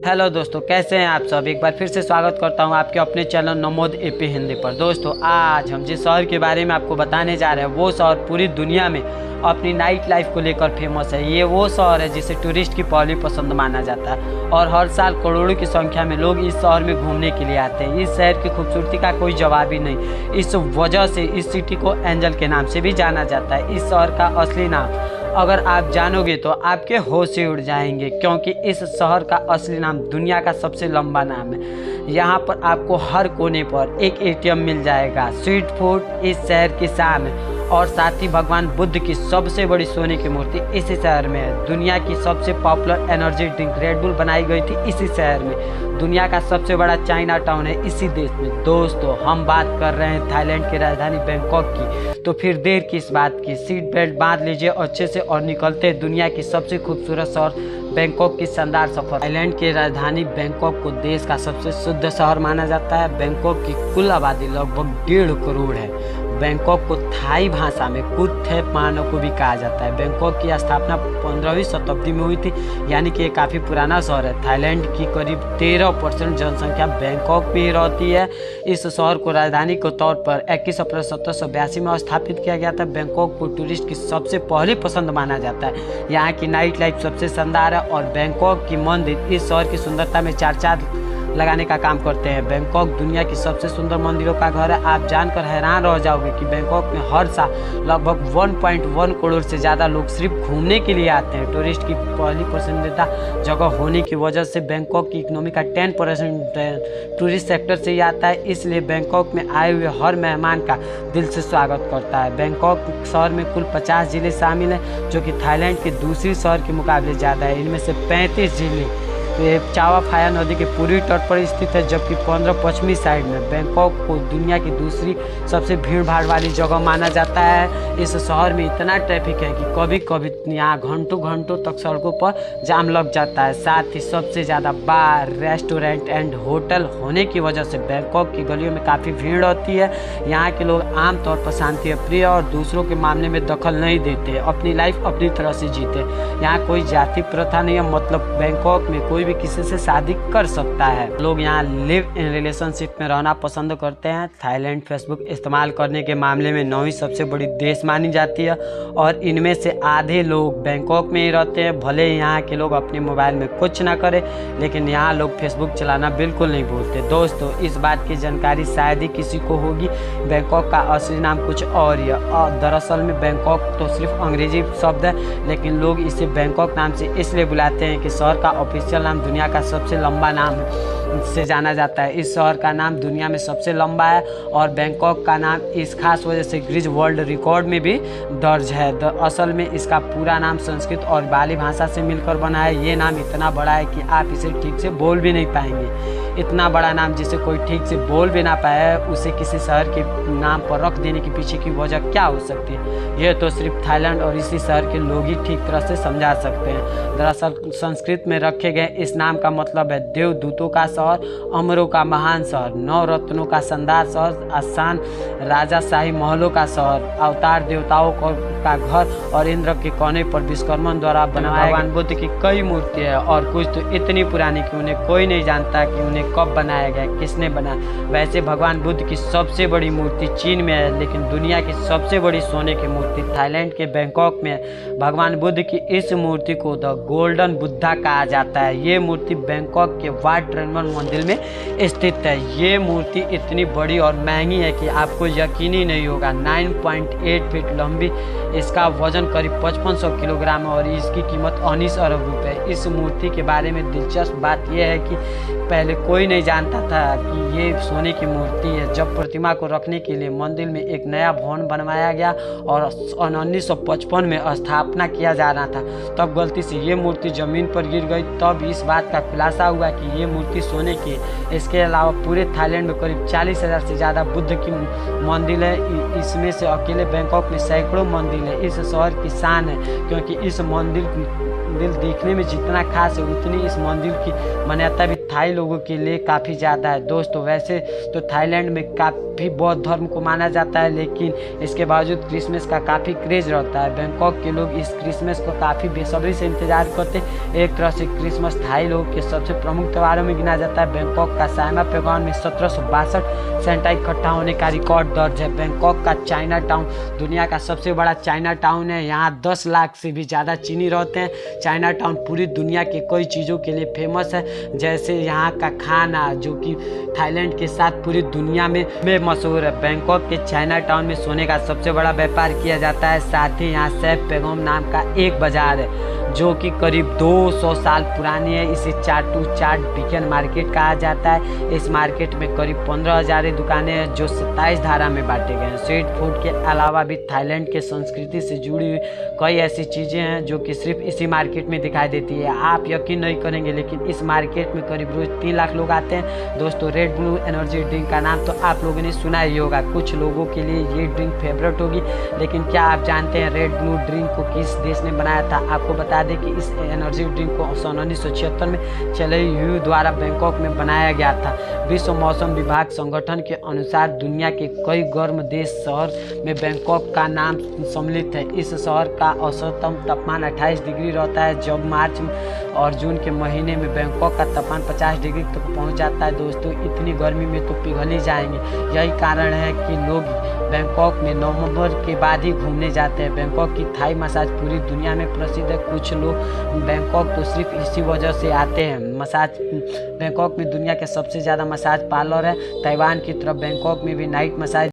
Hello दोस्तों, कैसे हैं आप सब। एक बार फिर से स्वागत करता हूं आपके अपने चैनल नमोद एपी हिंदी पर। दोस्तों, आज हम जिस शहर के बारे में आपको बताने जा रहे हैं वो शहर पूरी दुनिया में अपनी नाइट लाइफ को लेकर फेमस है। ये वो शहर है जिसे टूरिस्ट की पहली पसंद माना जाता है और हर साल करोड़ों की संख्या में लोग इस शहर में घूमने के लिए आते हैं। इस शहर की खूबसूरती का कोई जवाब ही नहीं। इस वजह से इस सिटी को एंजल के नाम से भी जाना जाता है। इस शहर का असली नाम अगर आप जानोगे तो आपके होश ही उड़ जाएंगे, क्योंकि इस शहर का असली नाम दुनिया का सबसे लंबा नाम है। यहाँ पर आपको हर कोने पर एक एटीएम मिल जाएगा। स्ट्रीट फूड इस शहर की शान है और साथ ही भगवान बुद्ध की सबसे बड़ी सोने की मूर्ति इसी शहर में है। दुनिया की सबसे popular energy drink red bull बनाई गई थी इसी शहर में। दुनिया का सबसे बड़ा चाइना टाउन है इसी देश में। दोस्तों, हम बात कर रहे हैं थाईलैंड की राजधानी बैंकॉक की। तो फिर देर किस बात की, सीट बेल्ट बांध लीजिए अच्छे से और निकलते हैं दुनिया की सबसे खूबसूरत शहर बैंकॉक की शानदार सफर। थाईलैंड की राजधानी बैंकॉक को देश का सबसे शुद्ध शहर माना जाता है। बैंकॉक की कुल आबादी लगभग 1.5 करोड़ है। बैंकॉक को थाई भाषा में कुथेमानो को भी कहा जाता है। बैंकॉक की स्थापना 15वीं शताब्दी में हुई थी, यानी कि ये काफ़ी पुराना शहर है। थाईलैंड की करीब 13% जनसंख्या बैंकॉक में ही रहती है। इस शहर को राजधानी के तौर पर 21 अप्रैल 1782 में स्थापित किया गया था। बैंकॉक को टूरिस्ट की सबसे पहली पसंद माना जाता है। यहाँ की नाइट लाइफ सबसे शानदार है और बैंकॉक की मंदिर इस शहर की सुंदरता में चार लगाने का काम करते हैं। बैंकॉक दुनिया की सबसे सुंदर मंदिरों का घर है। आप जानकर हैरान रह जाओगे कि बैंकॉक में हर साल लगभग 1.1 करोड़ से ज़्यादा लोग सिर्फ घूमने के लिए आते हैं। टूरिस्ट की पहली पसंदीदा जगह होने की वजह से बैंकॉक की इकोनॉमी का 10% टूरिस्ट सेक्टर से ही आता है। इसलिए बैंकॉक में आए हुए हर मेहमान का दिल से स्वागत करता है। बैंकॉक शहर में कुल 50 जिले शामिल हैं, जो कि थाईलैंड के दूसरी शहर के मुकाबले ज़्यादा है। इनमें से 35 जिले चावा फाया नदी के पूर्वी तट पर स्थित है, जबकि 15 पश्चिमी साइड में। बैंकॉक को दुनिया की दूसरी सबसे भीड़ भाड़ वाली जगह माना जाता है। इस शहर में इतना ट्रैफिक है कि कभी कभी यहाँ घंटों तक सड़कों पर जाम लग जाता है। साथ ही सबसे ज़्यादा बार, रेस्टोरेंट एंड होटल होने की वजह से बैंकॉक की गलियों में काफ़ी भीड़ होती है। यहाँ के लोग आमतौर पर शांति प्रिय और दूसरों के मामले में दखल नहीं देते, अपनी लाइफ अपनी तरह से जीते। यहाँ कोई जाति प्रथा नहीं है, मतलब बैंकॉक में कोई भी किसी से शादी कर सकता है। लोग यहाँ लिव इन रिलेशनशिप में रहना पसंद करते हैं। थाईलैंड फेसबुक इस्तेमाल करने के मामले में 9वीं सबसे बड़ी देश मानी जाती है और इनमें से आधे लोग बैंकॉक में ही रहते हैं। भले यहाँ के लोग अपने मोबाइल में कुछ ना करें, लेकिन यहाँ लोग फेसबुक चलाना बिल्कुल नहीं भूलते। दोस्तों, इस बात की जानकारी शायद ही किसी को होगी, बैंकॉक का असली नाम कुछ और ही है। और दरअसल में बैंकॉक तो सिर्फ अंग्रेजी शब्द है, लेकिन लोग इसे बैंकॉक नाम से इसलिए बुलाते हैं कि शहर का ऑफिशियल नाम दुनिया का सबसे लंबा नाम से जाना जाता है। इस शहर का नाम दुनिया में सबसे लंबा है और बैंकॉक का नाम इस खास वजह से गिनीज वर्ल्ड रिकॉर्ड में भी दर्ज है। असल में इसका पूरा नाम संस्कृत और बाली भाषा से मिलकर बना है। ये नाम इतना बड़ा है कि आप इसे ठीक से बोल भी नहीं पाएंगे। इतना बड़ा नाम जिसे कोई ठीक से बोल भी ना पाए, उसे किसी शहर के नाम पर रख देने के पीछे की वजह क्या हो सकती है, यह तो सिर्फ थाईलैंड और इसी शहर के लोग ही ठीक तरह से समझा सकते हैं। दरअसल संस्कृत में रखे गए इस नाम का मतलब है देवदूतों का शहर, अमरों का महान शहर, 9 रत्नों का शानदार शहर, आसान राजाशाही महलों का शहर, अवतार देवताओं का घर और इंद्र के कोने पर विश्वकर्मा द्वारा बनाया भगवान बुद्ध की कई मूर्तियां है और कुछ तो इतनी पुरानी कि उन्हें कोई नहीं जानता कि उन्हें कब बनाया गया, किसने बनाया। वैसे भगवान बुद्ध की सबसे बड़ी मूर्ति चीन में है, लेकिन दुनिया की सबसे बड़ी सोने की मूर्ति थाईलैंड के बैंकॉक में है। भगवान बुद्ध की इस मूर्ति को द गोल्डन बुद्धा कहा जाता है। ये मूर्ति बैंकॉक के वाट ट्रेनमन मंदिर में स्थित है। ये मूर्ति इतनी बड़ी और महंगी है कि आपको यकीन ही नहीं होगा। 9.8 फीट लंबी, इसका वजन करीब 5500 किलोग्राम है और इसकी कीमत 19 अरब रुपए। इस मूर्ति के बारे में दिलचस्प बात यह है कि पहले कोई नहीं जानता था कि ये सोने की मूर्ति है। जब प्रतिमा को रखने के लिए मंदिर में एक नया भवन बनवाया गया और 1955 में स्थापना किया जा रहा था, तब गलती से ये मूर्ति जमीन पर गिर गई। तब इस बात का खुलासा हुआ कि ये मूर्ति सोने की है। इसके अलावा पूरे थाईलैंड में करीब 40,000 से ज़्यादा बुद्ध की मंदिर है। इसमें से अकेले बैंकॉक में सैकड़ों मंदिर है। इस शहर की शान है क्योंकि इस मंदिर मंदिर देखने में जितना खास है उतनी इस मंदिर की मान्यता भी थाई लोगों के लिए काफ़ी ज़्यादा है। दोस्तों वैसे तो थाईलैंड में काफ़ी बौद्ध धर्म को माना जाता है, लेकिन इसके बावजूद क्रिसमस का काफ़ी क्रेज रहता है। बैंकॉक के लोग इस क्रिसमस को काफ़ी बेसब्री से इंतजार करते हैं। एक तरह से क्रिसमस थाई लोगों के सबसे प्रमुख त्योहारों में गिना जाता है। बैंकॉक का साइमा पैगोन में 1762 सेंटा इकट्ठा होने का रिकॉर्ड दर्ज है। बैंकॉक का चाइना टाउन दुनिया का सबसे बड़ा चाइना टाउन है। यहाँ 10 लाख से भी ज़्यादा चीनी रहते हैं। चाइना टाउन पूरी दुनिया के कई चीज़ों के लिए फेमस है, जैसे यहाँ का खाना जो कि थाईलैंड के साथ पूरी दुनिया में मशहूर है। बैंकॉक के चाइना टाउन में सोने का सबसे बड़ा व्यापार किया जाता है। साथ ही यहाँ सैप पैगोम नाम का एक बाजार है जो कि करीब 200 साल पुरानी है। इसे चार्ट बीकन मार्केट कहा जाता है। इस मार्केट में करीब 15,000 दुकानें हैं जो 27 धारा में बांटे गए हैं। स्ट्रीट फूड के अलावा भी थाईलैंड के संस्कृति से जुड़ी हुई कई ऐसी चीज़ें हैं जो कि सिर्फ इसी मार्केट में दिखाई देती है। आप यकीन नहीं करेंगे, लेकिन इस मार्केट में करीब रोज 3 लाख लोग आते हैं। दोस्तों रेड ब्लू एनर्जी ड्रिंक का नाम तो आप लोगों ने सुना ही होगा। कुछ लोगों के लिए ये ड्रिंक फेवरेट होगी, लेकिन क्या आप जानते हैं रेड ब्लू ड्रिंक को किस देश ने बनाया था? आपको बता दें कि इस एनर्जी ड्रिंक को सन 1976 में चेलयू द्वारा बैंकॉक में बनाया गया था। विश्व मौसम विभाग संगठन के अनुसार दुनिया के कई गर्म देश शहर में बैंकॉक का नाम सम्मिलित है। इस शहर का औसतम तापमान 28 डिग्री रहता है, जब मार्च और जून के महीने में बैंकॉक का तापमान 50 डिग्री तक पहुंच जाता है। दोस्तों इतनी गर्मी में तो पिघल ही जाएंगे। यही कारण है कि लोग बैंकॉक में नवंबर के बाद ही घूमने जाते हैं। बैंकॉक की थाई मसाज पूरी दुनिया में प्रसिद्ध है। कुछ लोग बैंकॉक तो सिर्फ इसी वजह से आते हैं। बैंकॉक में दुनिया के सबसे ज़्यादा मसाज पार्लर है। ताइवान की तरफ बैंकॉक में भी नाइट मसाज